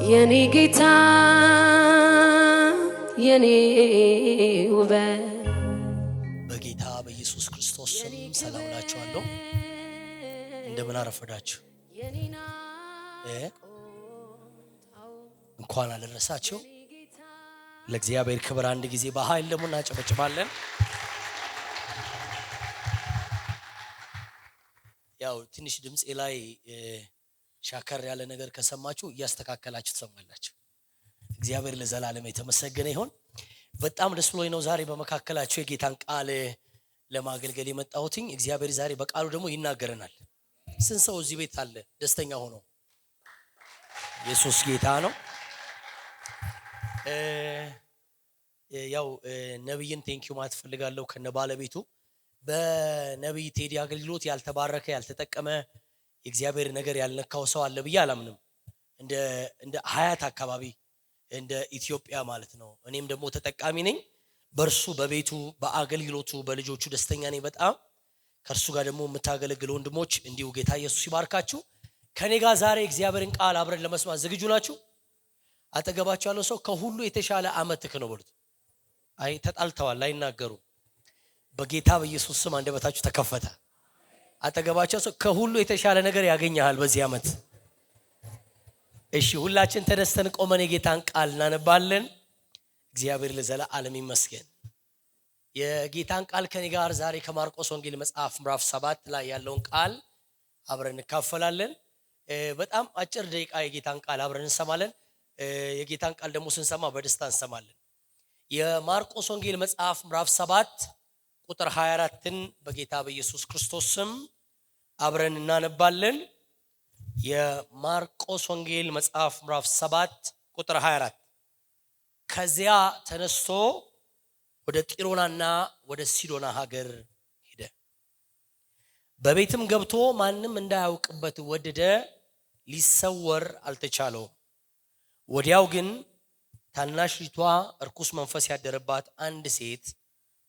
የኔ ጌታ የኔ ውበት በጌታ በኢየሱስ ክርስቶስ ስም ሰላም ላችኋለሁ። እንደምን አረፈዳችሁ? እንኳን አደረሳችሁ። ለእግዚአብሔር ክብር አንድ ጊዜ በኃይል ደግሞ እናጨበጭባለን። ያው ትንሽ ድምጼ ላይ ሻከር ያለ ነገር ከሰማችሁ እያስተካከላችሁ ትሰማላችሁ። እግዚአብሔር ለዘላለም የተመሰገነ ይሁን። በጣም ደስ ብሎኝ ነው ዛሬ በመካከላችሁ የጌታን ቃል ለማገልገል የመጣሁትኝ። እግዚአብሔር ዛሬ በቃሉ ደግሞ ይናገረናል። ስንት ሰው እዚህ ቤት አለ ደስተኛ ሆኖ? ኢየሱስ ጌታ ነው። ያው ነብይን ቴንኪው ማለት ፈልጋለሁ ከነ ባለቤቱ። በነብይ ቴዲ አገልግሎት ያልተባረከ ያልተጠቀመ የእግዚአብሔር ነገር ያልነካው ሰው አለ ብዬ አላምንም። እንደ ሀያት አካባቢ እንደ ኢትዮጵያ ማለት ነው። እኔም ደግሞ ተጠቃሚ ነኝ በርሱ በቤቱ በአገልግሎቱ በልጆቹ ደስተኛ ነኝ በጣም። ከርሱ ጋር ደግሞ የምታገለግሉ ወንድሞች እንዲሁ ጌታ ኢየሱስ ይባርካችሁ። ከኔ ጋር ዛሬ እግዚአብሔርን ቃል አብረን ለመስማት ዝግጁ ናችሁ? አጠገባችሁ ያለው ሰው ከሁሉ የተሻለ አመትክ ነው በሉት። አይ ተጣልተዋል አይናገሩ። በጌታ በኢየሱስ ስም አንደበታችሁ ተከፈተ። አጠገባችሁ ሰው ከሁሉ የተሻለ ነገር ያገኛል በዚህ አመት። እሺ ሁላችን ተነስተን ቆመን የጌታን ቃል እናነባለን። እግዚአብሔር ለዘላለም ይመስገን። የጌታን ቃል ከኔ ጋር ዛሬ ከማርቆስ ወንጌል መጽሐፍ ምዕራፍ 7 ላይ ያለውን ቃል አብረን እንካፈላለን። በጣም አጭር ደቂቃ የጌታን ቃል አብረን እንሰማለን። የጌታን ቃል ደግሞ ስንሰማ በደስታ እንሰማለን። የማርቆስ ወንጌል መጽሐፍ ምዕራፍ 7 ቁጥር 24ን በጌታ በኢየሱስ ክርስቶስ ስም አብረን እናነባለን። የማርቆስ ወንጌል መጽሐፍ ምዕራፍ 7 ቁጥር 24 ከዚያ ተነስቶ ወደ ጢሮናና ወደ ሲዶና ሀገር ሄደ። በቤትም ገብቶ ማንም እንዳያውቅበት ወደደ፣ ሊሰወር አልተቻለውም። ወዲያው ግን ታናሽቷ እርኩስ መንፈስ ያደረባት አንድ ሴት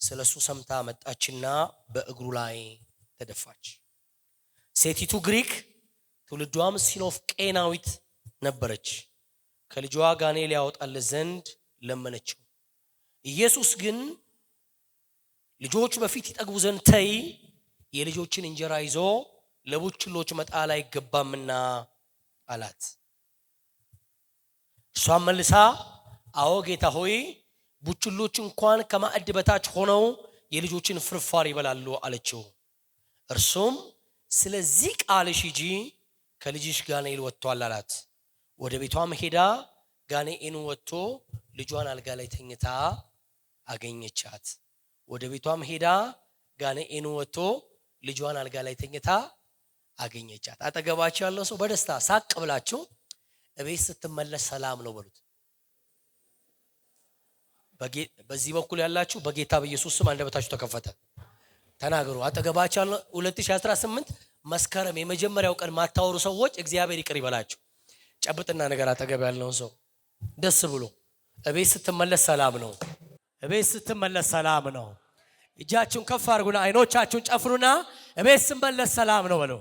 ስለሱ ሰምታ መጣችና በእግሩ ላይ ተደፋች። ሴቲቱ ግሪክ ትውልዷም ሲኖፍቄናዊት ነበረች። ከልጇ ጋኔል ያወጣለት ዘንድ ለመነችው። ኢየሱስ ግን ልጆች በፊት ይጠግቡ ዘንድ ተይ፣ የልጆችን እንጀራ ይዞ ለቡችሎች መጣል አይገባምና አላት። እርሷም መልሳ አዎ ጌታ ሆይ፣ ቡችሎች እንኳን ከማዕድ በታች ሆነው የልጆችን ፍርፋሪ ይበላሉ አለችው። እርሱም ስለዚህ ቃልሽ ሂጂ፣ ከልጅሽ ጋኔል ወጥቷል አላት። ወደ ቤቷም ሄዳ ጋኔኑ ወጥቶ ልጇን አልጋ ላይ ተኝታ አገኘቻት። ወደ ቤቷም ሄዳ ጋኔኑ ወጥቶ ልጇን አልጋ ላይ ተኝታ አገኘቻት። አጠገባችሁ ያለው ሰው በደስታ ሳቅ ብላችሁ እቤት ስትመለስ ሰላም ነው በሉት። በዚህ በኩል ያላችሁ በጌታ በኢየሱስ ስም አንደበታችሁ ተከፈተ ተናገሩ። አጠገባችሁ ያለው 2018 መስከረም የመጀመሪያው ቀን ማታወሩ ሰዎች እግዚአብሔር ይቅር ይበላችሁ። ጨብጥና ነገር አጠገብ ያለውን ሰው ደስ ብሎ እቤት ስትመለስ ሰላም ነው። እቤት ስትመለስ ሰላም ነው። እጃችሁን ከፍ አድርጉና አይኖቻችሁን ጨፍሩና እቤት ስትመለስ ሰላም ነው በሉ።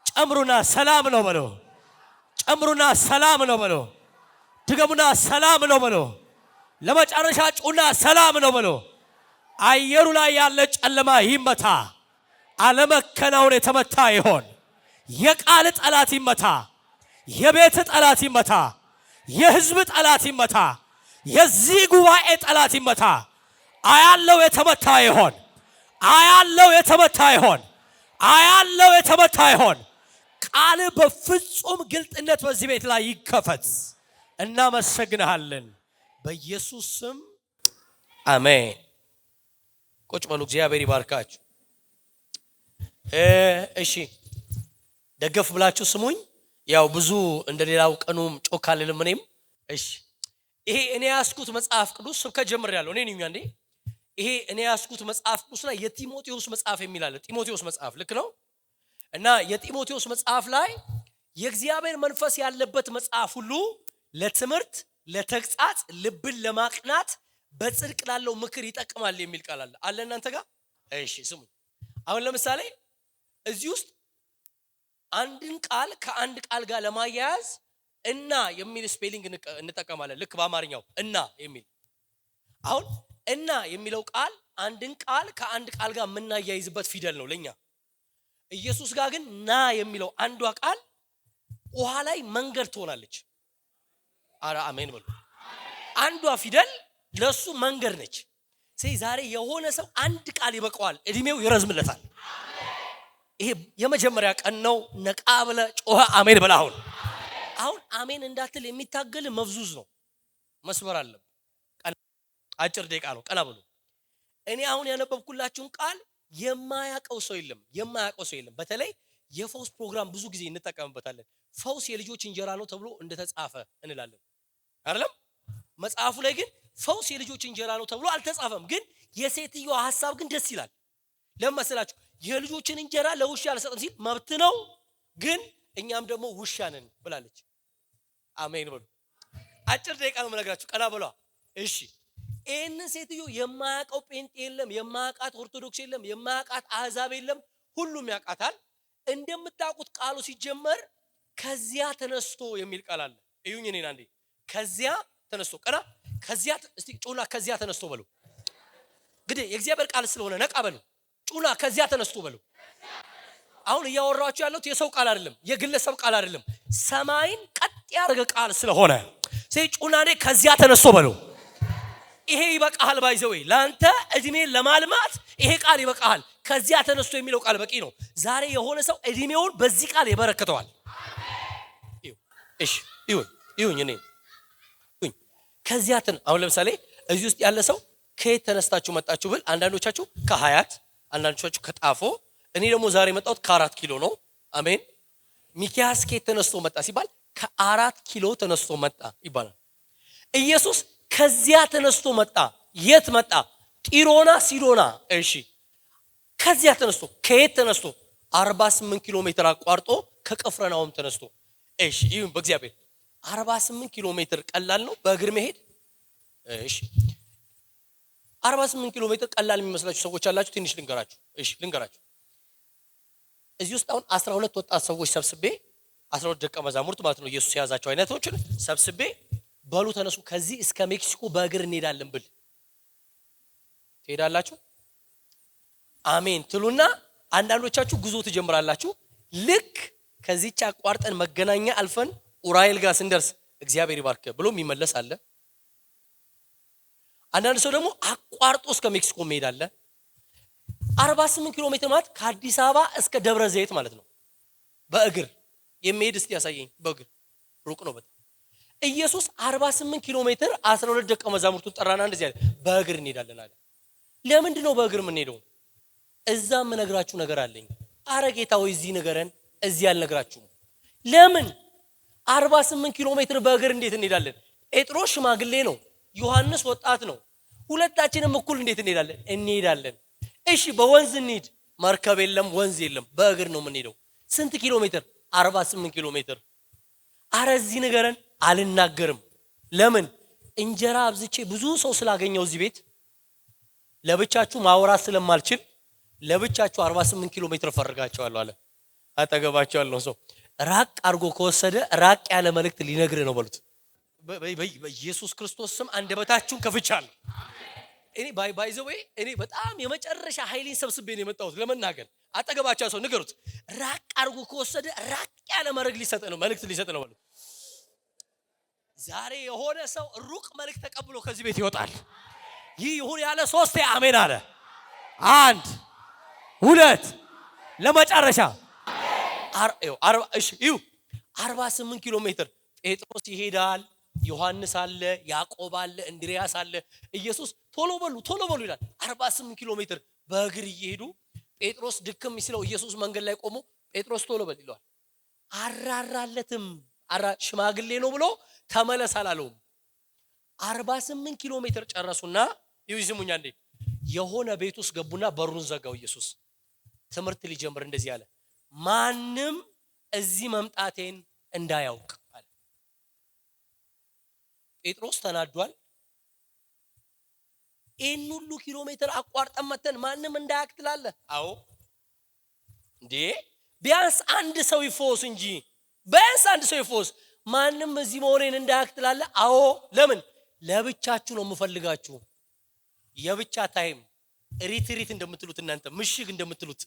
ጨምሩና ሰላም ነው በሉ። ጨምሩና ሰላም ነው በሉ። ድገሙና ሰላም ነው በሉ። ለመጨረሻ ጩና ሰላም ነው በሉ። አየሩ ላይ ያለ ጨለማ ይመታ። አለመከናወን የተመታ ይሆን። የቃል ጠላት ይመታ። የቤት ጠላት ይመታ። የህዝብ ጠላት ይመታ። የዚህ ጉባኤ ጠላት ይመታ። አያለው የተመታ ይሆን። አያለው የተመታ ይሆን። አያለው የተመታ ይሆን። ቃል በፍጹም ግልጥነት በዚህ ቤት ላይ ይከፈት። እናመሰግናለን በኢየሱስ ስም አሜን። ቁጭ በሉ። እግዚአብሔር ይባርካችሁ። እሺ ደገፍ ብላችሁ ስሙኝ። ያው ብዙ እንደሌላው ቀኑም ጮክ አልልም እኔም። እሺ ይሄ እኔ ያስኩት መጽሐፍ ቅዱስ ስብከት ጀምሬያለሁ። እኔ ነኝ እንዴ ይሄ እኔ ያስኩት መጽሐፍ ቅዱስ ላይ የቲሞቴዎስ መጽሐፍ የሚል አለ። ቲሞቴዎስ መጽሐፍ ልክ ነው። እና የቲሞቴዎስ መጽሐፍ ላይ የእግዚአብሔር መንፈስ ያለበት መጽሐፍ ሁሉ ለትምህርት፣ ለተግሳጽ፣ ልብን ለማቅናት በጽድቅ ላለው ምክር ይጠቅማል የሚል ቃል አለ እናንተ ጋር። እሺ ስሙ። አሁን ለምሳሌ እዚህ ውስጥ አንድን ቃል ከአንድ ቃል ጋር ለማያያዝ እና የሚል ስፔሊንግ እንጠቀማለን። ልክ በአማርኛው እና የሚል አሁን እና የሚለው ቃል አንድን ቃል ከአንድ ቃል ጋር የምናያይዝበት ፊደል ነው ለኛ። ኢየሱስ ጋር ግን ና የሚለው አንዷ ቃል ውሃ ላይ መንገድ ትሆናለች። አረ አሜን በሉ። አንዷ ፊደል ለሱ መንገድ ነች። ስለዚህ ዛሬ የሆነ ሰው አንድ ቃል ይበቃዋል፣ እድሜው ይረዝምለታል። ይሄ የመጀመሪያ ቀን ነው። ነቃ ብለ ጮኸ አሜን በላ። አሁን አሜን እንዳትል የሚታገል መፍዙዝ ነው። መስበር አለ። አጭር ደቂቃ ነው። ቀና ብሎ እኔ አሁን ያነበብኩላችሁን ቃል የማያውቀው ሰው የለም። በተለይ የፈውስ ፕሮግራም ብዙ ጊዜ እንጠቀምበታለን። ፈውስ የልጆች እንጀራ ነው ተብሎ እንደተጻፈ እንላለን አይደለም? መጽሐፉ ላይ ግን ፈውስ የልጆች እንጀራ ነው ተብሎ አልተጻፈም። ግን የሴትዮዋ ሐሳብ ግን ደስ ይላል። ለምን መሰላችሁ? የልጆችን እንጀራ ለውሻ አልሰጥም ሲል መብት ነው፣ ግን እኛም ደግሞ ውሻ ነን ብላለች። አሜን በሉ። አጭር ደቂቃ ነው የምነግራችሁ። ቀና ብሏ። እሺ ይህንን ሴትዮ የማያውቀው ጴንጤ የለም፣ የማያውቃት ኦርቶዶክስ የለም፣ የማያውቃት አህዛብ የለም፣ ሁሉም ያውቃታል። እንደምታውቁት ቃሉ ሲጀመር ከዚያ ተነስቶ የሚል ቃል አለ። እዩኝ እኔን አንዴ። ከዚያ ተነስቶ ቀና። ከዚያ እስቲ ጩና ከዚያ ተነስቶ በሉ። እንግዲህ የእግዚአብሔር ቃል ስለሆነ ነቃ በሉ። ጩና ከዚያ ተነስቶ በሉ። አሁን እያወራችሁ ያለሁት የሰው ቃል አይደለም፣ የግለሰብ ቃል አይደለም፣ ሰማይን ቀጥ ያደረገ ቃል ስለሆነ ጩናኔ ከዚያ ተነስቶ በሉ። ይሄ ይበቃሃል። ባይዘው ላንተ እድሜን ለማልማት ይሄ ቃል ይበቃሃል። ከዚያ ተነስቶ የሚለው ቃል በቂ ነው። ዛሬ የሆነ ሰው እድሜውን በዚህ ቃል ይበረከተዋል። እሺ ይሁን እኔ ከዚያ አሁን ለምሳሌ እዚህ ውስጥ ያለ ሰው ከየት ተነስታችሁ መጣችሁ ብል አንዳንዶቻችሁ ከሀያት፣ አንዳንዶቻችሁ ከጣፎ፣ እኔ ደግሞ ዛሬ መጣሁት ከ4 ኪሎ ነው። አሜን። ሚኪያስ ከየት ተነስቶ መጣ ሲባል ከ4 ኪሎ ተነስቶ መጣ ይባላል። ኢየሱስ ከዚያ ተነስቶ መጣ። የት መጣ? ጢሮና ሲዶና። እሺ ከዚያ ተነስቶ ከየት ተነስቶ? 48 ኪሎ ሜትር አቋርጦ ከቅፍርናሆም ተነስቶ። እሺ ይሁን በእግዚአብሔር 48 ኪሎ ሜትር ቀላል ነው በእግር መሄድ? እሺ 48 ኪሎ ሜትር ቀላል የሚመስላችሁ ሰዎች አላችሁ። ትንሽ ልንገራችሁ። እሺ ልንገራችሁ። እዚህ ውስጥ አሁን 12 ወጣት ሰዎች ሰብስቤ 12 ደቀ መዛሙርት ማለት ነው ኢየሱስ የያዛቸው አይነቶችን ሰብስቤ በሉ ተነሱ ከዚህ እስከ ሜክሲኮ በእግር እንሄዳለን ብል ትሄዳላችሁ? አሜን ትሉና አንዳንዶቻችሁ ጉዞ ትጀምራላችሁ። ልክ ከዚህች አቋርጠን መገናኛ አልፈን ኡራኤል ጋር ስንደርስ እግዚአብሔር ይባርክ ብሎ የሚመለስ አለ። አንዳንድ ሰው ደግሞ አቋርጦ እስከ ሜክሲኮ መሄድ አለ። 48 ኪሎ ሜትር ማለት ከአዲስ አበባ እስከ ደብረ ዘይት ማለት ነው። በእግር የሚሄድ እስቲ ያሳየኝ። በእግር ሩቅ ነው በጣም። ኢየሱስ 48 ኪሎ ሜትር 12 ደቀ መዛሙርቱን ጠራና እንደዚህ አለ፣ በእግር እንሄዳለን አለ። ለምንድን ነው በእግር የምንሄደው? እዛም እነግራችሁ ነገር አለኝ። አረ ጌታ ሆይ እዚህ ነገረን፣ እዚህ አልነግራችሁም። ለምን 48 ኪሎ ሜትር በእግር እንዴት እንሄዳለን? ጴጥሮስ ሽማግሌ ነው፣ ዮሐንስ ወጣት ነው። ሁለታችንም እኩል እንዴት እንሄዳለን? እንሄዳለን። እሺ በወንዝ እንሂድ። መርከብ የለም፣ ወንዝ የለም፣ በእግር ነው የምንሄደው። ስንት ኪሎ ሜትር? 48 ኪሎ ሜትር። አረ እዚህ ነገረን። አልናገርም። ለምን? እንጀራ አብዝቼ ብዙ ሰው ስላገኘው እዚህ ቤት ለብቻችሁ ማውራት ስለማልችል ለብቻችሁ 48 ኪሎ ሜትር ፈርጋቸዋለሁ አለ። አጠገባቸው ያለው ሰው ራቅ አድርጎ ከወሰደ ራቅ ያለ መልእክት ሊነግር ነው በሉት። በኢየሱስ ክርስቶስ ስም አንደበታችሁን ከፍቻለሁ። እኔ ባይዘው እኔ በጣም የመጨረሻ ኃይሌን ሰብስቤ ነው የመጣሁት ለመናገር። አጠገባቸው ሰው ንገሩት፣ ራቅ አድርጎ ከወሰደ ራቅ ያለ መልእክት ሊሰጥ ነው በሉት። ዛሬ የሆነ ሰው ሩቅ መልእክት ተቀብሎ ከዚህ ቤት ይወጣል። ይህ ይሁን ያለ 3 አሜን አለ። 1 2 ለመጨረሻ 48 ኪሎ ሜትር ጴጥሮስ ይሄዳል፣ ዮሐንስ አለ፣ ያዕቆብ አለ፣ እንድሪያስ አለ። ኢየሱስ ቶሎ በሉ ይላል። 48 ኪሎ ሜትር በእግር እየሄዱ ጴጥሮስ ድክም ሲለው ኢየሱስ መንገድ ላይ ቆሞ ጴጥሮስ ቶሎ በል ይለዋል። አራራለትም። ሽማግሌ ነው ብሎ ተመለስ አላለውም። 48 ኪሎ ሜትር ጨረሱና ይዝሙኛ እንዴ የሆነ ቤት ውስጥ ገቡና በሩን ዘጋው። ኢየሱስ ትምህርት ሊጀምር እንደዚህ አለ፣ ማንም እዚህ መምጣቴን እንዳያውቅ አለ። ጴጥሮስ ተናዷል። ይህን ሁሉ ኪሎ ሜትር አቋርጠን መተን ማንም እንዳያውቅ ትላለህ? አዎ እንዴ ቢያንስ አንድ ሰው ይፈወስ እንጂ ቢያንስ አንድ ሰው ይፈወስ። ማንም እዚህ መሆኔን እንዳያክትላለ አዎ ለምን ለብቻችሁ ነው የምፈልጋችሁ የብቻ ታይም ሪትሪት እንደምትሉት እናንተ ምሽግ እንደምትሉት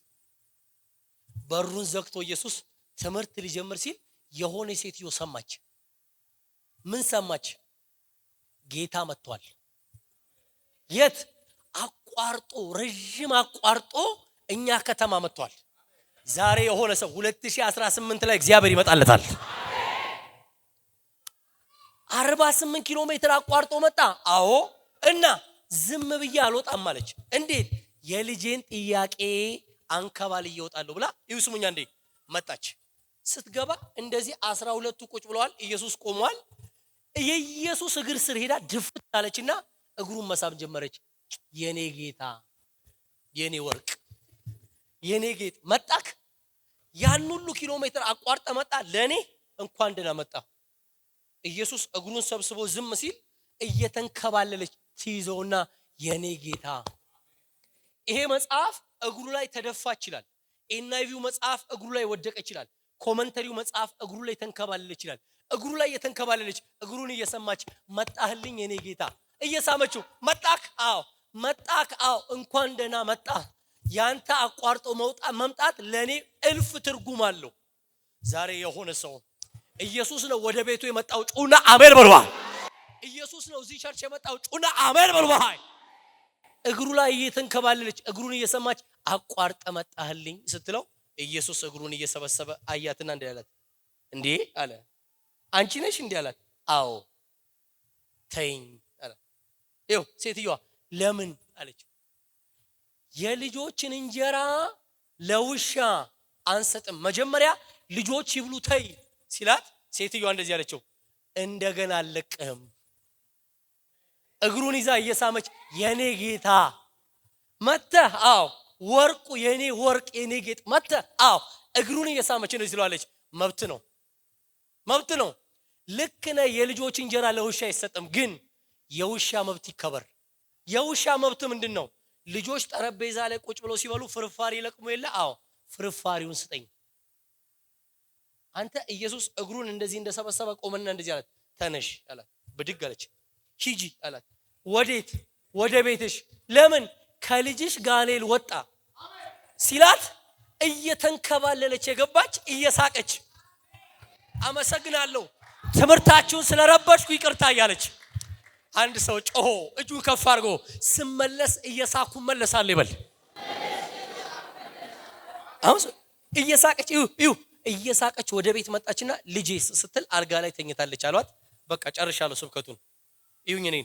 በሩን ዘግቶ ኢየሱስ ትምህርት ሊጀምር ሲል የሆነ ሴትዮ ሰማች ምን ሰማች ጌታ መጥቷል የት አቋርጦ ረጅም አቋርጦ እኛ ከተማ መጥቷል ዛሬ የሆነ ሰው 2018 ላይ እግዚአብሔር ይመጣለታል 48 ኪሎ ሜትር አቋርጦ መጣ አዎ እና ዝም ብዬ አልወጣም ማለች እንዴት የልጄን ጥያቄ አንከባል ይወጣሉ ብላ ይስሙኛ እንዴ መጣች ስትገባ እንደዚህ 12ቱ ቁጭ ብለዋል ኢየሱስ ቆሟል የኢየሱስ እግር ስር ሄዳ ድፍት አለችና እግሩን መሳብ ጀመረች የኔ ጌታ የኔ ወርቅ የኔ ጌታ መጣክ ያን ሁሉ ኪሎ ሜትር አቋርጠ መጣ ለኔ እንኳን ደህና መጣ ኢየሱስ እግሩን ሰብስቦ ዝም ሲል እየተንከባለለች ትይዘውና የኔ ጌታ ይሄ መጽሐፍ እግሩ ላይ ተደፋች ይላል ኤንአይቪው መጽሐፍ እግሩ ላይ ወደቀች ይላል ኮመንተሪው መጽሐፍ እግሩ ላይ ተንከባለለች ይላል እግሩ ላይ የተንከባለለች እግሩን እየሰማች መጣህልኝ የኔ ጌታ እየሳመችው መጣክ አዎ እንኳን ደህና መጣ ያንተ አቋርጦ መምጣት ለኔ እልፍ ትርጉም አለው ዛሬ የሆነ ሰው ኢየሱስ ነው ወደ ቤቱ የመጣው ጩና አሜን በሉዋ ኢየሱስ ነው እዚህ ቸርች የመጣው ጩና አሜን በሉዋ እግሩ ላይ እየተንከባለለች እግሩን እየሰማች አቋርጠ መጣህልኝ ስትለው ኢየሱስ እግሩን እየሰበሰበ አያትና እንዴ አላት እንዴ አለ አንቺ ነሽ እንዴ አላት አዎ ተይኝ አለ ይው ሴትዮዋ ለምን አለች የልጆችን እንጀራ ለውሻ አንሰጥም መጀመሪያ ልጆች ይብሉ ተይ ሲላት ሴትዮዋ እንደዚህ አለችው እንደገና አለቀህም እግሩን ይዛ እየሳመች የኔ ጌታ መተህ አዎ ወርቁ የኔ ወርቅ የኔ ጌጥ መተህ አዎ እግሩን እየሳመች ነው ሲሏለች መብት ነው ልክ ነው የልጆች እንጀራ ለውሻ አይሰጥም ግን የውሻ መብት ይከበር የውሻ መብት ምንድነው ልጆች ጠረጴዛ ላይ ቁጭ ብለው ሲበሉ ፍርፋሪ ለቅሞ የለ አዎ ፍርፋሪውን ስጠኝ አንተ ኢየሱስ እግሩን እንደዚህ እንደሰበሰበ ቆመና እንደዚህ አላት ተነሽ አላት ብድግ አለች ሂጂ አላት ወዴት ወደ ቤትሽ ለምን ከልጅሽ ጋኔል ወጣ ሲላት እየተንከባለለች የገባች እየሳቀች አመሰግናለሁ ትምርታችሁን ስለረበሽኩ ይቅርታ ያለች አንድ ሰው ጮሆ እጁ ከፍ አድርጎ ስመለስ እየሳኩ መለሳለሁ ይበል አሁን እየሳቀች እየሳቀች ወደ ቤት መጣችና ልጄ ስትል አልጋ ላይ ተኝታለች አሏት በቃ ጨርሻለሁ ስብከቱን ይሁን እኔ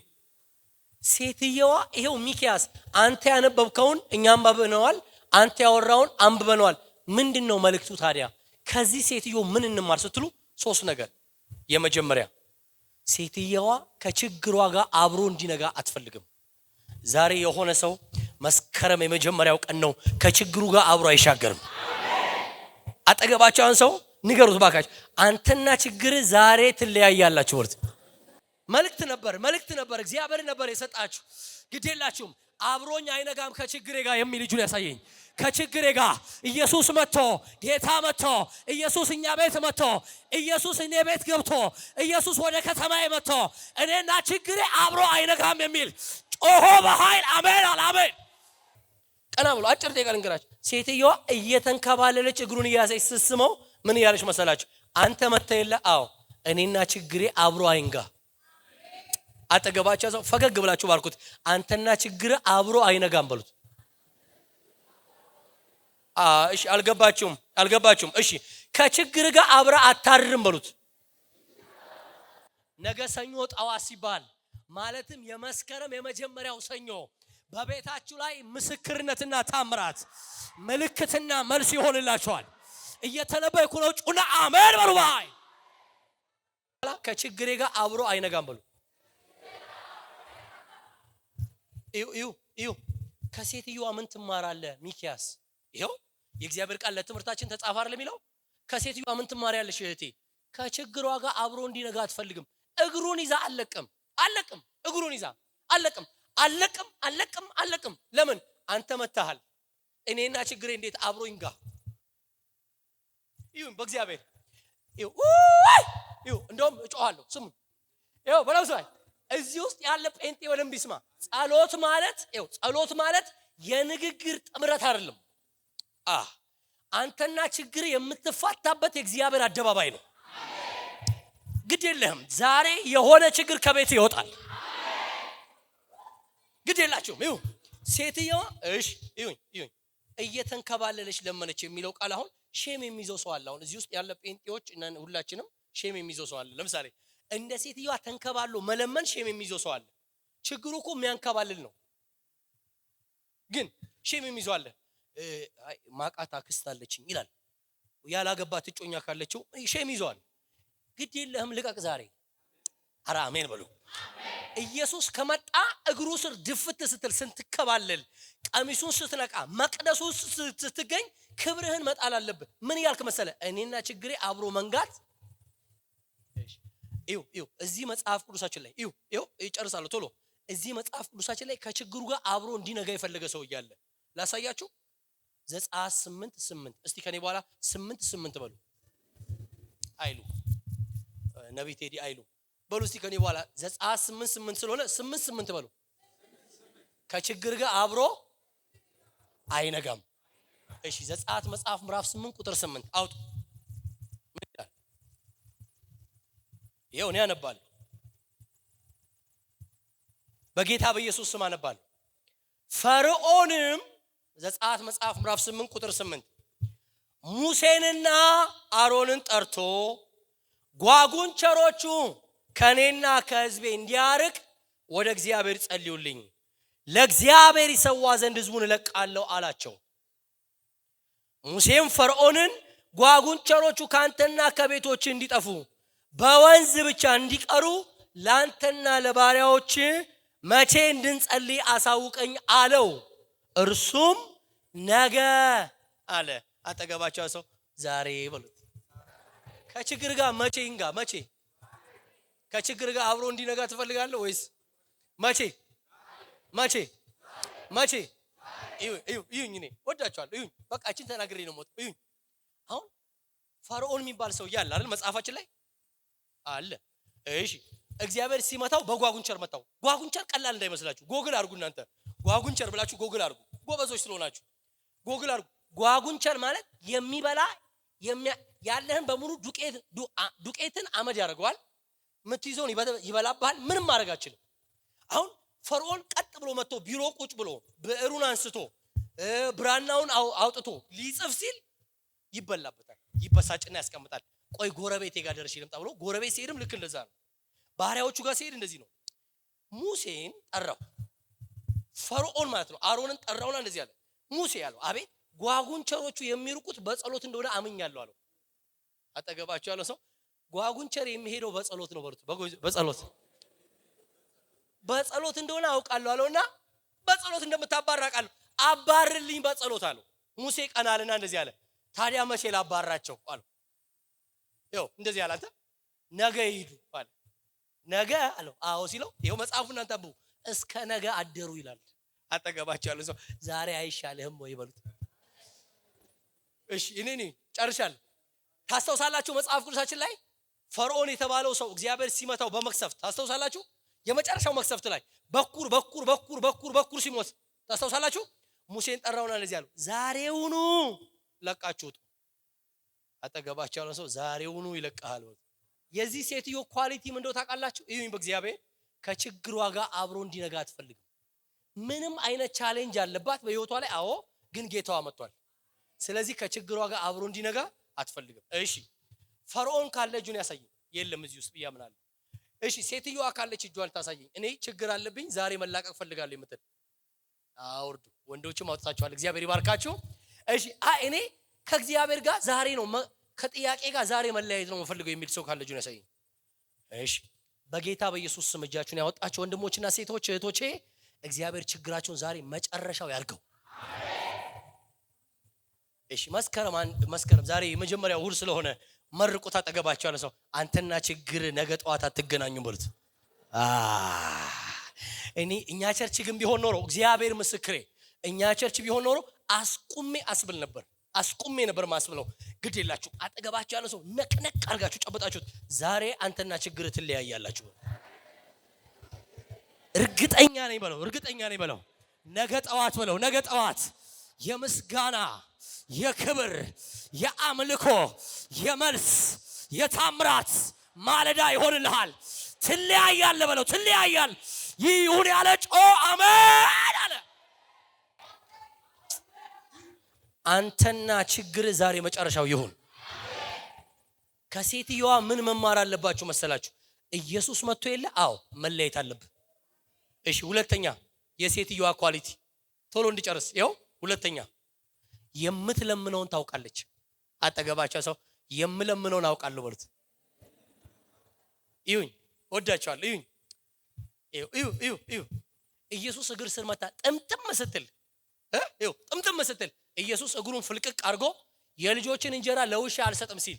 ሴትየዋ ይሄው ሚኪያስ አንተ ያነበብከውን እኛም ባበነዋል አንተ ያወራውን አንብበነዋል ምንድነው መልእክቱ ታዲያ ከዚህ ሴትዮ ምን እንማር ስትሉ ሶስት ነገር የመጀመሪያ ሴትየዋ ከችግሯ ጋር አብሮ እንዲነጋ አትፈልግም ዛሬ የሆነ ሰው መስከረም የመጀመሪያው ቀን ነው ከችግሩ ጋር አብሮ አይሻገርም አጠገባቸው አንሰው ንገሩት ባካችሁ አንተና ችግር ዛሬ ትለያያላችሁ ወርት መልእክት ነበር እግዚአብሔር ነበር የሰጣችሁ ግዴላችሁም አብሮኝ አይነጋም ከችግሬ ጋር የሚል ልጅ ያሳየኝ ከችግሬ ጋር ኢየሱስ መጥቶ ጌታ መጥቶ ኢየሱስ እኛ ቤት መጥቶ ኢየሱስ እኔ ቤት ገብቶ ኢየሱስ ወደ ከተማዬ መጥቶ እኔና ችግሬ አብሮ አይነጋም የሚል ጮሆ በኃይል አሜን አሜን ቀና ብሎ አጭር ደቂቃ ልንገራችሁ ሴትየዋ እየተንከባለለች እግሩን እያዘች ስስመው ምን ያለች መሰላችሁ አንተ መተየለ አዎ እኔና ችግሬ አብሮ አይንጋ አጠገባቸው ሰው ፈገግ ብላችሁ ባርኩት አንተና ችግር አብሮ አይነጋም በሉት እሺ አልገባችሁም እሺ ከችግር ጋር አብራ አታርም በሉት ነገ ሰኞ ጠዋት ሲባል ማለትም የመስከረም የመጀመሪያው ሰኞ በቤታችሁ ላይ ምስክርነትና ታምራት ምልክትና መልስ ይሆንላችኋል እየተነበይኩ ነው ጩና አሜን በሉ ባይ ከችግሬ ጋር አብሮ አይነጋም በሉ እዩ ከሴትየዋ ምን ትማራለህ ሚኪያስ ይሄው የእግዚአብሔር ቃል ለትምህርታችን ተጻፈ አይደል የሚለው ከሴትየዋ ምን ትማሪያለሽ እህቴ ከችግሯ ጋር አብሮ እንዲነጋ አትፈልግም እግሩን ይዛ አለቅም እግሩን ይዛ አለቅም ለምን አንተ መታሃል እኔና ችግሬ እንዴት አብሮ ይንጋ ይሁን በእግዚአብሔር ይው እንደውም እጮሃለሁ ስሙ ይው በለውሳይ እዚህ ውስጥ ያለ ጴንጤ ወደም ቢስማ ጸሎት ማለት የንግግር ጥምረት አይደለም። አንተና ችግር የምትፋታበት የእግዚአብሔር አደባባይ ነው። ግድ የለህም ዛሬ የሆነ ችግር ከቤት ይወጣል። ግድ የላችሁም። ይው ሴትየዋ እሺ ይሁን እየተንከባለለች ለመነች የሚለው ቃል አሁን ሼም የሚይዘው ሰው አለ። አሁን እዚህ ውስጥ ያለ ጴንጤዎች እና ሁላችንም ሼም የሚይዘው ሰው አለ። ለምሳሌ እንደ ሴትየዋ ተንከባሎ መለመን ሼም የሚይዘው ሰው አለ። ችግሩ እኮ የሚያንከባልል ነው፣ ግን ሼም የሚይዘው አለ። ማቃታ አክስት አለችኝ ይላል። ያላገባት እጮኛ ካለችው ሼም ይዘዋል። ግድ የለህም ልቀቅ ዛሬ። ኧረ አሜን በሉ። ኢየሱስ ከመጣ እግሩ ስር ድፍት ስትል ስትከባለል ቀሚሱን ስትነቃ መቅደሱ ስትገኝ ክብርህን መጣል አለብህ። ምን ያልክ መሰለ? እኔና ችግሬ አብሮ መንጋት። እዩ እዚህ መጽሐፍ ቅዱሳችን ላይ እዩ ይጨርሳለሁ ቶሎ። እዚህ መጽሐፍ ቅዱሳችን ላይ ከችግሩ ጋር አብሮ እንዲነጋ የፈለገ ሰው እያለ ላሳያችሁ። ዘጸአት 8:8 እስቲ ከኔ በኋላ 8:8 በሉ። አይሉ ነብይ ቴዲ አይሉ በሉ እስቲ ከኔ በኋላ ዘጸአት 8:8 ስለሆነ 8:8 በሉ። ከችግር ጋር አብሮ አይነጋም። እሺ ዘጸአት መጽሐፍ ምዕራፍ 8 ቁጥር 8 አውጡ። ምን ይላል? ይሄው ነው ያነባለሁ። በጌታ በኢየሱስ ስም አነባለሁ። ፈርዖንም ዘጸአት መጽሐፍ ምዕራፍ 8 ቁጥር 8 ሙሴንና አሮንን ጠርቶ ጓጉንቸሮቹ ከኔና ከሕዝቤ እንዲያርቅ ወደ እግዚአብሔር ጸልዩልኝ፣ ለእግዚአብሔር ይሰዋ ዘንድ ሕዝቡን እለቃለሁ አላቸው። ሙሴም ፈርዖንን ጓጉንቸሮቹ ካንተና ከቤቶች እንዲጠፉ በወንዝ ብቻ እንዲቀሩ ላንተና ለባሪያዎች መቼ እንድንጸልይ አሳውቀኝ አለው። እርሱም ነገ አለ። አጠገባቸው ሰው ዛሬ በሉት። ከችግር ጋር መቼ እንጋ? መቼ ከችግር ጋር አብሮ እንዲነጋ ትፈልጋለህ ወይስ መቼ? እዩኝ እኔ ወዳችኋለሁ። እዩኝ በቃ እቺን ተናግሬ ነው ሞት። እዩኝ አሁን ፈርዖን የሚባል ሰው ያለ አይደል መጽሐፋችን ላይ አለ። እሺ እግዚአብሔር ሲመታው በጓጉንቸር መታው። ጓጉንቸር ቀላል እንዳይመስላችሁ ጎግል አድርጉ እናንተ። ጓጉንቸር ብላችሁ ጎግል አድርጉ፣ ጎበዞች ስለሆናችሁ ጎግል አድርጉ። ጓጉንቸር ማለት የሚበላ ያለህን በሙሉ ዱቄትን አመድ ያደርገዋል። ምትይዘውን ይበላብሃል። ምንም ማድረግ አትችልም። አሁን ፈርዖን ቀጥ ብሎ መጥቶ ቢሮ ቁጭ ብሎ ብዕሩን አንስቶ ብራናውን አውጥቶ ሊጽፍ ሲል ይበላበታል። ይበሳጭና ያስቀምጣል። ቆይ ጎረቤቴ ጋር ደርሼ ልምጣ ብሎ ጎረቤት ሲሄድም ልክ እንደዛ ነው። ባሪያዎቹ ጋር ሲሄድ እንደዚህ ነው። ሙሴን ጠራው ፈርዖን ማለት ነው። አሮንን ጠራውና እንደዚህ አለ። ሙሴ ያለው አቤት ጓጉንቸሮቹ የሚርቁት በጸሎት እንደሆነ አምኛለሁ አለው። አጠገባቸው ያለው ሰው ጓጉንቸር የሚሄደው በጸሎት ነው በሉት። በጸሎት እንደሆነ አውቃለሁ አለውና በጸሎት እንደምታባራ አውቃለሁ። አባርልኝ በጸሎት አለው። ሙሴ ቀናልና እንደዚህ አለ። ታዲያ መቼ ላባራቸው አለው። ይኸው እንደዚህ አለ። አንተ ነገ ይሄዱ አለ። ነገ አለው። አዎ ሲለው ይኸው መጽሐፉን እናንተ አንብቡ። እስከ ነገ አደሩ ይላል። አጠገባቸው ያለው ሰው ዛሬ አይሻልህም ወይ በሉት። እሺ እኔ ጨርሻለሁ። ታስተውሳላችሁ መጽሐፍ ቅዱሳችን ላይ ፈርዖን የተባለው ሰው እግዚአብሔር ሲመታው በመክሰፍት ታስተውሳላችሁ። የመጨረሻው መክሰፍት ላይ በኩር ሲሞት ታስተውሳላችሁ። ሙሴን ጠራውና እንደዚህ አለው፣ ዛሬውኑ ለቃችሁት። አጠገባቸው ያለው ሰው ዛሬውኑ ይለቃል። የዚህ ሴትዮ ኳሊቲ ምን እንደው ታውቃላችሁ? ይሁን በእግዚአብሔር ከችግሯ ጋር አብሮ እንዲነጋ አትፈልግም። ምንም አይነት ቻሌንጅ አለባት በህይወቷ ላይ። አዎ ግን ጌታዋ መጥቷል። ስለዚህ ከችግሯ ጋር አብሮ እንዲነጋ አትፈልግም። እሺ ፈርዖን ካለ እጁን ያሳየኝ። የለም እዚህ ውስጥ ያምናል። እሺ ሴትዮዋ ካለች እጇን ታሳየኝ። እኔ ችግር አለብኝ ዛሬ መላቀቅ ፈልጋለሁ የምትል አውርዱ። ወንዶችም አውጥታችኋል። እግዚአብሔር ይባርካችሁ። እሺ እኔ ከእግዚአብሔር ጋር ዛሬ ነው ከጥያቄ ጋር ዛሬ መለያየት ነው የምፈልገው የሚል ሰው ካለ እጁን ያሳየኝ። እሺ በጌታ በኢየሱስ ስም እጃችሁን ያወጣችሁ ወንድሞችና ሴቶች እህቶቼ እግዚአብሔር ችግራችሁን ዛሬ መጨረሻው ያርገው። እሺ መስከረም ዛሬ የመጀመሪያው እሑድ ስለሆነ መርቁት። አጠገባችሁ ያለ ሰው አንተና ችግር ነገ ጠዋት አትገናኙም በሉት። እኛ ቸርች ግን ቢሆን ኖሮ እግዚአብሔር ምስክሬ፣ እኛ ቸርች ቢሆን ኖሮ አስቁሜ ነበር ማስብለው። ግድ የላችሁ አጠገባችሁ ያለ ሰው ነቅነቅ አድርጋችሁ ጨበጣችሁት። ዛሬ አንተና ችግር ትለያያላችሁ። እርግጠኛ ነኝ በለው፣ እርግጠኛ ነኝ በለው። ነገ ጠዋት በለው፣ ነገ ጠዋት የምስጋና የክብር የአምልኮ የመልስ የታምራት ማለዳ ይሆንልሃል። ትለያያለህ በለው፣ ትለያያል። ይሁን ያለ ጮ አሜን አለ። አንተና ችግር ዛሬ መጨረሻው ይሁን። ከሴትየዋ ምን መማር አለባችሁ መሰላችሁ? ኢየሱስ መጥቶ የለ? አዎ መለየት አለብህ። እሺ ሁለተኛ የሴትየዋ ኳሊቲ ቶሎ እንዲጨርስ ይኸው። ሁለተኛ የምትለምነውን ታውቃለች። አጠገባቸው ሰው የምለምነውን አውቃለሁ በሉት። ይሁን ወዳቸዋል። ይሁን ኢየሱስ እግር ስር መጣ ጥምጥም ስትል ይኸው ጥምጥም ስትል ኢየሱስ እግሩን ፍልቅቅ አድርጎ የልጆችን እንጀራ ለውሻ አልሰጥም ሲል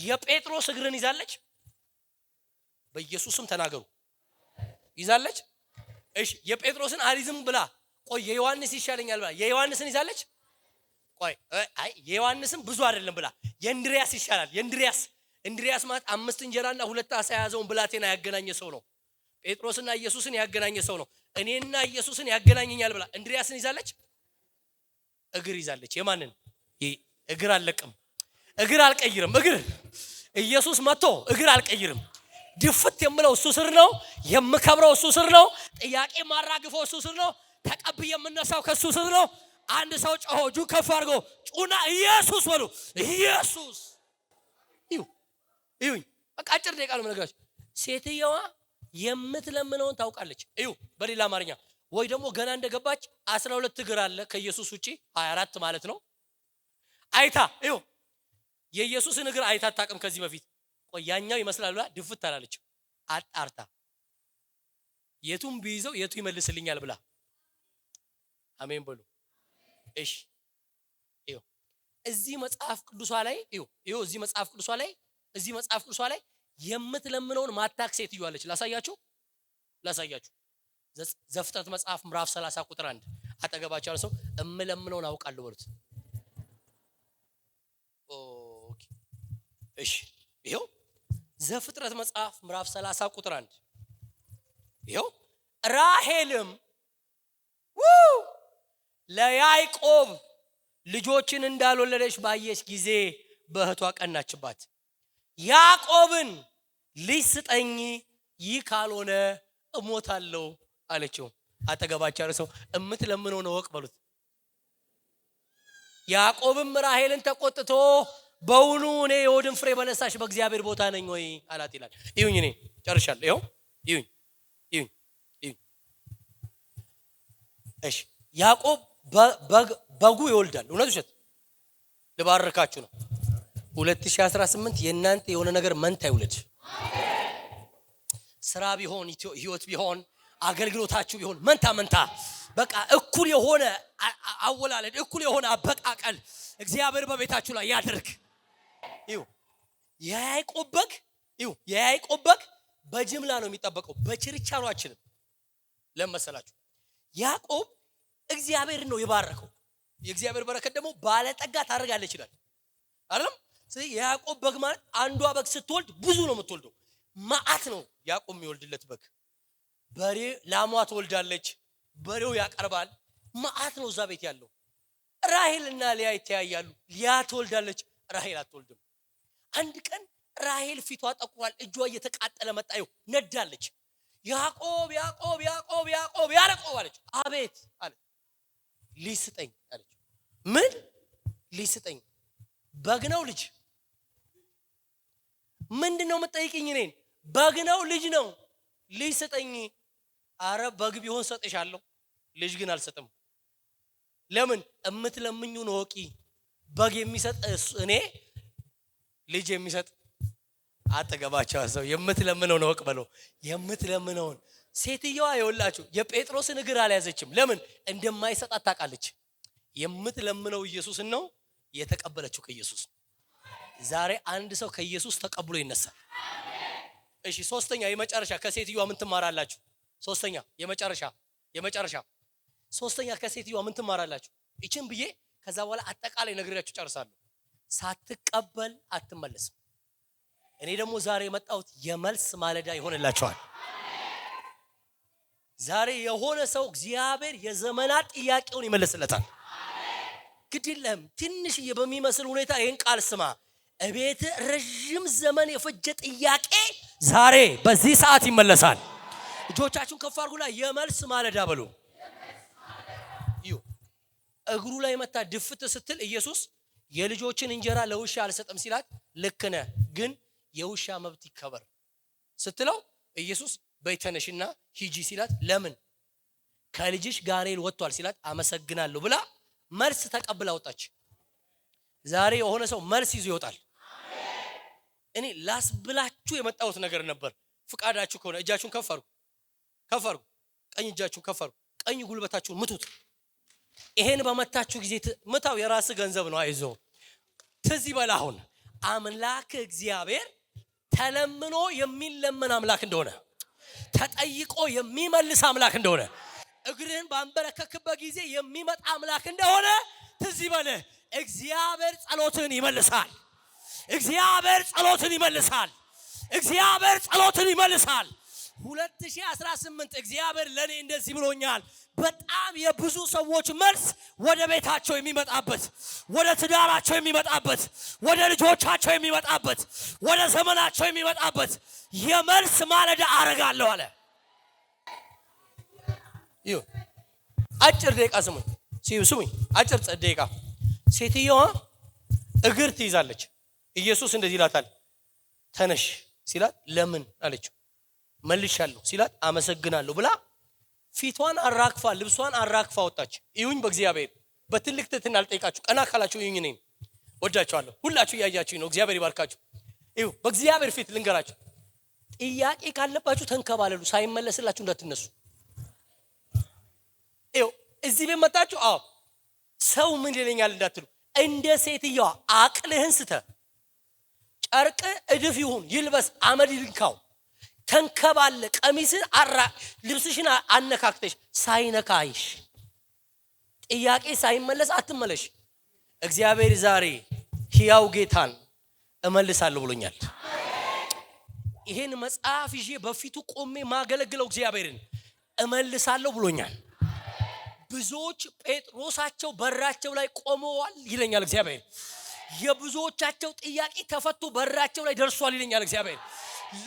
የጴጥሮስ እግርን ይዛለች። በኢየሱስም ተናገሩ ይዛለች። እሺ የጴጥሮስን አሪዝም ብላ ቆይ የዮሐንስ ይሻለኛል ብላ የዮሐንስን ይዛለች። ቆይ አይ የዮሐንስም ብዙ አይደለም ብላ የእንድሪያስ ይሻላል። እንድሪያስ ማለት 5 እንጀራና 2 ዓሣ የያዘውን ብላቴና ያገናኘ ሰው ነው። ጴጥሮስና ኢየሱስን ያገናኘ ሰው ነው። እኔና ኢየሱስን ያገናኘኛል ብላ እንድሪያስን ይዛለች። እግር ይዛለች። የማንን እግር አልለቅም፣ እግር አልቀይርም። እግር ኢየሱስ መጥቶ እግር አልቀይርም። ድፍት የምለው እሱ ስር ነው። የምከብረው እሱ ስር ነው። ጥያቄ ማራግፈው እሱ ስር ነው። ተቀብዬ የምነሳው ከሱ ስር ነው። አንድ ሰው ጮሆ እጁን ከፍ አድርጎ ጩና ኢየሱስ በሉ። ኢየሱስ ይሁን። በቃ አጭር ደቂቃ ነው የምነግራችሁ። ሴትየዋ የምትለምነውን ታውቃለች። በሌላ አማርኛ ወይ ደግሞ ገና እንደገባች 12 እግር አለ ከኢየሱስ ውጪ 24 ማለት ነው። አይታ የኢየሱስን እግር አይታ አታውቅም ከዚህ በፊት። ቆይ ያኛው ይመስላል ብላ ድፍት አላለች። አጣርታ የቱም ቢይዘው የቱ ይመልስልኛል ብላ አሜን በሉ። እሺ እዚህ መጽሐፍ ቅዱሷ ላይ እዚህ መጽሐፍ ቅዱሷ ላይ የምትለምነውን ማታክ ሴትዮ አለች። ላሳያችሁ ዘፍጥረት መጽሐፍ ምዕራፍ 30 ቁጥር 1 አጠገባቸው ያለ ሰው እምለምነውን አውቃለሁ በሉት። ኦኬ እሺ ይሄው ዘፍጥረት መጽሐፍ ምዕራፍ 30 ቁጥር 1 ይሄው ራሔልም ለያዕቆብ ልጆችን እንዳልወለደች ባየች ጊዜ በእህቷ ቀናችባት። ያዕቆብን ልጅ ስጠኝ፣ ይህ ካልሆነ እሞታለሁ አለችው። አጠገባቸው ያለ ሰው እምትለምነውን እወቅ በሉት። ያዕቆብም ራሔልን ተቆጥቶ በውኑ እኔ የሆድን ፍሬ በነሳሽ በእግዚአብሔር ቦታ ነኝ ወይ አላት ይላል። ይሁን እኔ ጨርሻለሁ። ይሁን እሺ ያዕቆብ በጉ ይወልዳል። እውነት ውሸት ልባርካችሁ ነው። 2018 የእናንተ የሆነ ነገር መንታ ይውለድ። ስራ ቢሆን ህይወት ቢሆን አገልግሎታችሁ ቢሆን መንታ በቃ እኩል የሆነ አወላለድ እኩል የሆነ አበቃቀል እግዚአብሔር በቤታችሁ ላይ ያድርግ። የያዕቆብ በግ በጅምላ ነው የሚጠበቀው፣ በችርቻሮ አይችልም። ለመሰላችሁ ያዕቆብ እግዚአብሔር ነው የባረከው። የእግዚአብሔር በረከት ደግሞ ባለጠጋ ታደርጋለች ይላል አይደል? ስለዚህ የያዕቆብ በግ ማለት አንዷ በግ ስትወልድ ብዙ ነው የምትወልደው። ማአት ነው ያዕቆብ የሚወልድለት በግ። በሬ ላሟ ትወልዳለች፣ በሬው ያቀርባል። ማአት ነው እዛ ቤት ያለው። ራሔልና ሊያ ይተያያሉ። ሊያ ትወልዳለች፣ ራሔል አትወልድም። አንድ ቀን ራሔል ፊቷ ጠቁሯል፣ እጇ እየተቃጠለ መጣ። ነዳለች። ያዕቆብ አለች። አቤት አለ። ልጅ ስጠኝ አለች። ምን ልጅ ስጠኝ? በግ ነው ልጅ? ምንድነው የምትጠይቅኝ እኔን? በግ ነው ልጅ ነው? ልጅ ስጠኝ። አረ በግ ቢሆን ሰጥሻለሁ፣ ልጅ ግን አልሰጥም። ለምን? እምትለምኙን ወቂ። በግ የሚሰጥ እኔ፣ ልጅ የሚሰጥ አጠገባቸው ሰው የምትለምነውን ወቅ በለው። የምትለምነውን ሴትየዋ ይወላችሁ የጴጥሮስን እግር አልያዘችም። ለምን? እንደማይሰጣት ታውቃለች። የምትለምነው ኢየሱስን ነው፣ የተቀበለችው ከኢየሱስ። ዛሬ አንድ ሰው ከኢየሱስ ተቀብሎ ይነሳል። እሺ ሶስተኛ የመጨረሻ ከሴትየዋ ምን ትማራላችሁ? ሶስተኛ የመጨረሻ ሶስተኛ ከሴትየዋ ምን ትማራላችሁ? እቺን ብዬ ከዛ በኋላ አጠቃላይ ነግሬያችሁ ጨርሳለሁ። ሳትቀበል አትመለስም። እኔ ደግሞ ዛሬ የመጣሁት የመልስ ማለዳ ይሆንላችኋል። ዛሬ የሆነ ሰው እግዚአብሔር የዘመናት ጥያቄውን ይመልስለታል። ግድለም ትንሽ በሚመስል ሁኔታ ይሄን ቃል ስማ። እቤት ረጅም ዘመን የፈጀ ጥያቄ ዛሬ በዚህ ሰዓት ይመለሳል። እጆቻችሁን ከፍ አድርጉና የመልስ ማለዳ በሉ። እግሩ ላይ መታ ድፍት ስትል ኢየሱስ የልጆችን እንጀራ ለውሻ አልሰጠም ሲላት ልክ ነህ ግን የውሻ መብት ይከበር ስትለው ኢየሱስ በይተነሽና ሂጂ ሲላት ለምን ከልጅሽ ጋኔል ወጥቷል ሲላት አመሰግናለሁ ብላ መልስ ተቀብላ ወጣች። ዛሬ የሆነ ሰው መልስ ይዞ ይወጣል። እኔ ላስብላችሁ የመጣሁት ነገር ነበር። ፍቃዳችሁ ከሆነ እጃችሁን ከፍ አድርጉ። ቀኝ እጃችሁን ከፍ አድርጉ። ቀኝ ጉልበታችሁን ምቱት። ይሄን በመታችሁ ጊዜ ምታው የራስ ገንዘብ ነው። አይዞ ትዝ ይበል አሁን አምላክ እግዚአብሔር ተለምኖ የሚለመን አምላክ እንደሆነ ተጠይቆ የሚመልስ አምላክ እንደሆነ እግርህን ባንበረከክበት ጊዜ የሚመጣ አምላክ እንደሆነ ትዝ ይበል። እግዚአብሔር ጸሎትን ይመልሳል። እግዚአብሔር ጸሎትን ይመልሳል። እግዚአብሔር ጸሎትን ይመልሳል። 2018 እግዚአብሔር ለኔ እንደዚህ ብሎኛል። በጣም የብዙ ሰዎች መልስ ወደ ቤታቸው የሚመጣበት፣ ወደ ትዳራቸው የሚመጣበት፣ ወደ ልጆቻቸው የሚመጣበት፣ ወደ ዘመናቸው የሚመጣበት የመልስ ማለዳ አረጋለሁ አለ። ይሁ አጭር ደቂቃ ስሙኝ። አጭር ደቂቃ ሴትየዋ እግር ትይዛለች። ኢየሱስ እንደዚህ ይላታል። ተነሽ ሲላት ለምን አለችው። መልሻለሁ ሲላት አመሰግናለሁ ብላ ፊቷን አራግፋ ልብሷን አራግፋ ወጣች። ይሁን በእግዚአብሔር በትልቅ ትህትና አልጠይቃችሁ። ቀና ካላችሁ ይሁን እኔ ወዳችኋለሁ። ሁላችሁ ያያችሁኝ ነው። እግዚአብሔር ይባርካችሁ። ይሁ በእግዚአብሔር ፊት ልንገራችሁ፣ ጥያቄ ካለባችሁ ተንከባለሉ፣ ሳይመለስላችሁ እንዳትነሱ። ይሁ እዚህ ቤት መጣችሁ ሰው ምን ይለኛል እንዳትሉ፣ እንደ ሴትየዋ አቅልህን ስተ ጨርቅ እድፍ ይሁን ይልበስ አመድ ይልካው ተንከባለ ቀሚስን ልብስሽን አነካክተሽ ሳይነካይሽ ጥያቄ ሳይመለስ አትመለሽ። እግዚአብሔር ዛሬ ሕያው ጌታን እመልሳለሁ ብሎኛል። ይሄን መጽሐፍ ይዤ በፊቱ ቆሜ ማገለግለው እግዚአብሔርን እመልሳለሁ ብሎኛል። ብዙዎች ጴጥሮሳቸው በራቸው ላይ ቆመዋል ይለኛል እግዚአብሔር። የብዙዎቻቸው ጥያቄ ተፈቶ በራቸው ላይ ደርሷል ይለኛል እግዚአብሔር።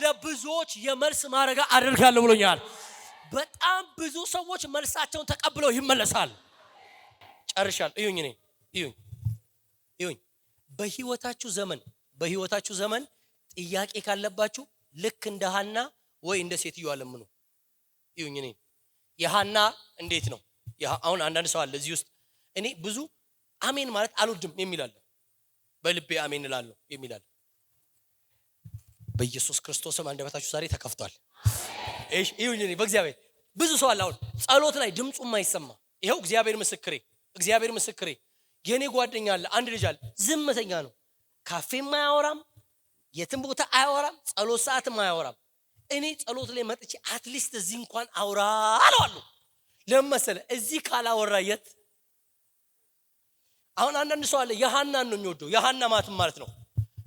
ለብዙዎች የመልስ ማረጋ አደርጋለሁ ብሎኛል። በጣም ብዙ ሰዎች መልሳቸውን ተቀብለው ይመለሳል። ጨርሻለሁ። ይሁን በህይወታችሁ ዘመን ጥያቄ ካለባችሁ ልክ እንደ ሐና ወይ እንደ ሴትየዋ ለምኑ። ይሁን የሐና እንዴት ነው? አሁን አንዳንድ ሰው አለ እዚህ ውስጥ እኔ ብዙ አሜን ማለት አልወድም የሚላል፣ በልቤ አሜን እላለሁ የሚላል። በኢየሱስ ክርስቶስም አንደበታችሁ ዛሬ ተከፍቷል። እሺ ይሁን በእግዚአብሔር ብዙ ሰው አለ አሁን ጸሎት ላይ ድምጹ የማይሰማ ይሄው እግዚአብሔር ምስክሬ የኔ ጓደኛ አለ አንድ ልጅ አለ ዝምተኛ ነው። ካፌም አያወራም፣ የትም ቦታ አያወራም፣ ጸሎት ሰዓትም አያወራም። እኔ ጸሎት ላይ መጥቼ አትሊስት እዚህ እንኳን አውራ አለዋለሁ። ለምን መሰለ እዚህ ካላወራ የት? አሁን አንዳንድ ሰው አለ የሐናን ነው የሚወደው። የሐና ማለት ነው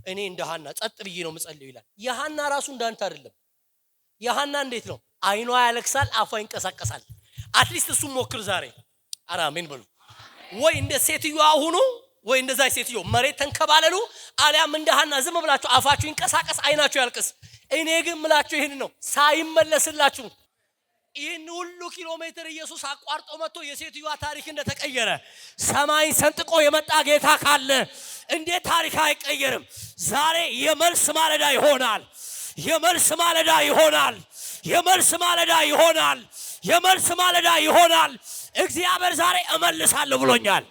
እኔ እንደ ሐና ጸጥ ብዬ ነው መጸልየው ይላል። የሐና ራሱ እንዳንተ አይደለም። የሐና እንዴት ነው? አይኗ ያለቅሳል፣ አፏ ይንቀሳቀሳል። አትሊስት እሱም ሞክር ዛሬ። አሜን በሉ። ወይ እንደ ሴትየዋ ሁኑ ወይ እንደዛ ሴትዮ መሬት ተንከባለሉ። አሊያም እንደ ሐና ዝም ብላችሁ አፋችሁ ይንቀሳቀስ፣ አይናችሁ ያልቅስ። እኔ ግን ምላችሁ ይሄን ነው ሳይመለስላችሁ ይህን ሁሉ ኪሎ ሜትር ኢየሱስ አቋርጦ መጥቶ የሴትዮዋ ታሪክ እንደተቀየረ ሰማይን ሰንጥቆ የመጣ ጌታ ካለ እንዴት ታሪክ አይቀየርም? ዛሬ የመልስ ማለዳ ይሆናል። የመልስ ማለዳ ይሆናል። የመልስ ማለዳ ይሆናል። የመልስ ማለዳ ይሆናል። እግዚአብሔር ዛሬ እመልሳለሁ ብሎኛል።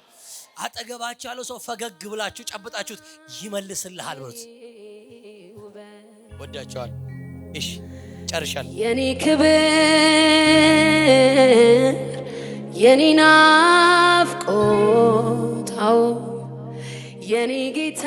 አጠገባችሁ ያለው ሰው ፈገግ ብላችሁ ጨብጣችሁት ይመልስልሃል ብሎት ወዳችኋል። እሺ ጨርሻለሁ። የኔ ክብር የኔ ናፍቆታው የኔ ጌታ